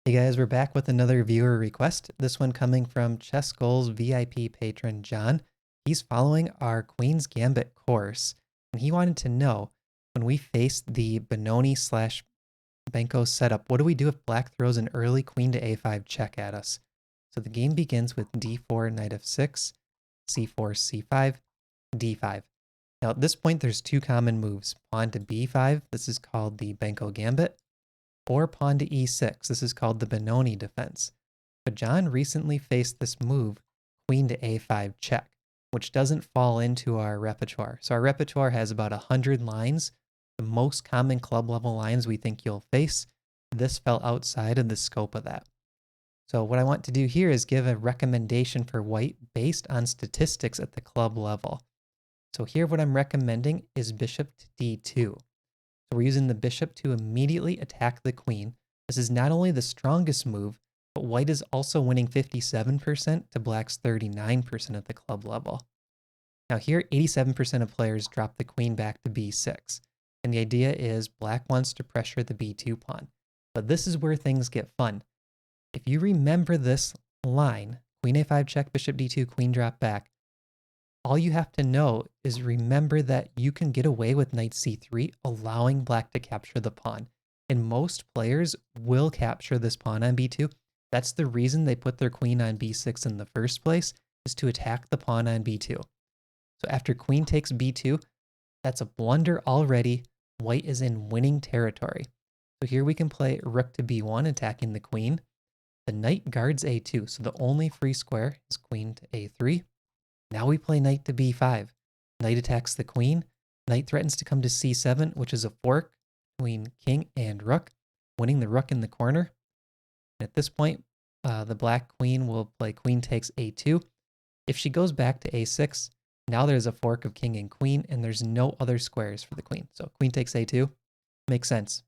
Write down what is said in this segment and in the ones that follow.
Hey guys, we're back with another viewer request. This one coming from ChessGoals VIP patron John. He's following our Queen's Gambit course, and he wanted to know, when we face the Benoni slash Benko setup, what do we do if black throws an early queen to a5 check at us? So the game begins with d4, knight f6, c4, c5, d5. Now at this point there's two common moves. Pawn to b5, this is called the Benko Gambit, or pawn to e6. This is called the Benoni defense. But John recently faced this move, queen to a5 check, which doesn't fall into our repertoire. So our repertoire has about 100 lines, the most common club level lines we think you'll face. This fell outside of the scope of that. So what I want to do here is give a recommendation for white based on statistics at the club level. So here what I'm recommending is bishop to d2. So we're using the bishop to immediately attack the queen. This is not only the strongest move, but white is also winning 57% to black's 39% at the club level. Now here, 87% of players drop the queen back to b6. And the idea is black wants to pressure the b2 pawn. But this is where things get fun. If you remember this line, queen a5 check, bishop d2, queen drop back, all you have to know is remember that you can get away with knight c3, allowing black to capture the pawn. And most players will capture this pawn on b2. That's the reason they put their queen on b6 in the first place, is to attack the pawn on b2. So after queen takes b2, that's a blunder already. White is in winning territory. So here we can play rook to b1, attacking the queen. The knight guards a2, so the only free square is queen to a3. Now we play knight to b5. Knight attacks the queen. Knight threatens to come to c7, which is a fork between king and rook, winning the rook in the corner. And at this point, the black queen will play queen takes a2. If she goes back to a6, now there's a fork of king and queen, and there's no other squares for the queen. So queen takes a2 makes sense.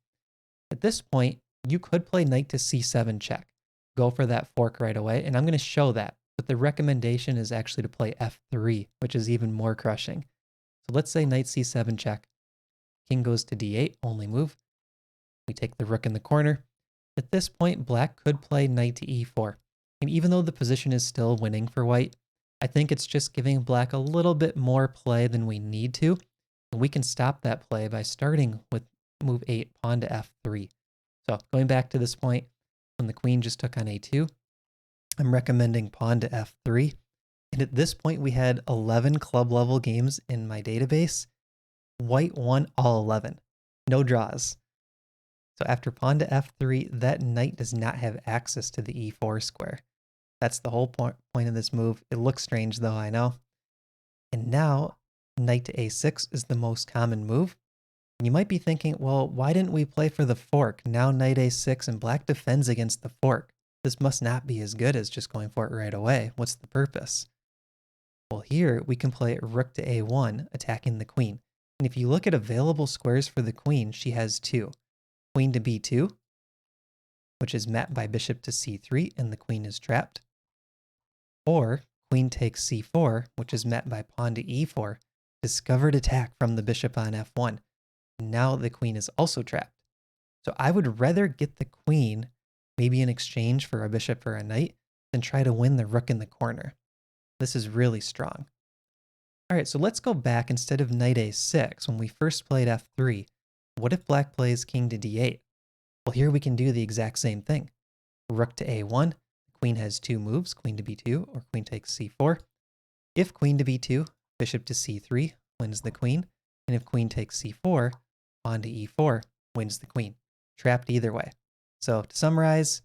At this point, you could play knight to c7 check. Go for that fork right away, and I'm going to show that. But the recommendation is actually to play f3, which is even more crushing. So let's say knight c7 check. King goes to d8, only move. We take the rook in the corner. At this point, black could play knight to e4. And even though the position is still winning for white, I think it's just giving black a little bit more play than we need to. And we can stop that play by starting with move 8, pawn to f3. So going back to this point, when the queen just took on a2, I'm recommending pawn to f3. And at this point, we had 11 club level games in my database. White won all 11. No draws. So after pawn to f3, that knight does not have access to the e4 square. That's the whole point of this move. It looks strange though, I know. And now, knight to a6 is the most common move. And you might be thinking, well, why didn't we play for the fork? Now knight a6 and black defends against the fork. This must not be as good as just going for it right away. What's the purpose? Well, here we can play rook to a1, attacking the queen. And if you look at available squares for the queen, she has two. Queen to b2, which is met by bishop to c3, and the queen is trapped. Or queen takes c4, which is met by pawn to e4, discovered attack from the bishop on f1. Now the queen is also trapped. So I would rather get the queen, maybe in exchange for a bishop or a knight, than try to win the rook in the corner. This is really strong. All right, so let's go back. Instead of knight a6, when we first played f3, what if black plays king to d8? Well, here we can do the exact same thing. Rook to a1, the queen has two moves, queen to b2 or queen takes c4. If queen to b2, bishop to c3 wins the queen, and if queen takes c4, pawn to e4 wins the queen. Trapped either way. So to summarize,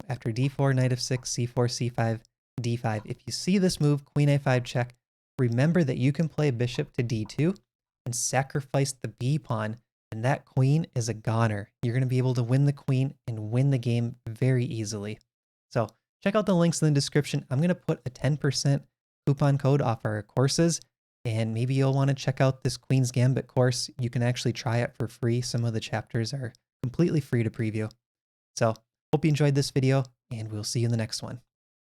after d4, knight f6, c4, c5, d5, if you see this move, queen a5 check, remember that you can play bishop to d2 and sacrifice the b pawn, and that queen is a goner. You're going to be able to win the queen and win the game very easily. So check out the links in the description. I'm going to put a 10% coupon code off our courses, and maybe you'll want to check out this Queen's Gambit course. You can actually try it for free. Some of the chapters are completely free to preview. So hope you enjoyed this video, and we'll see you in the next one.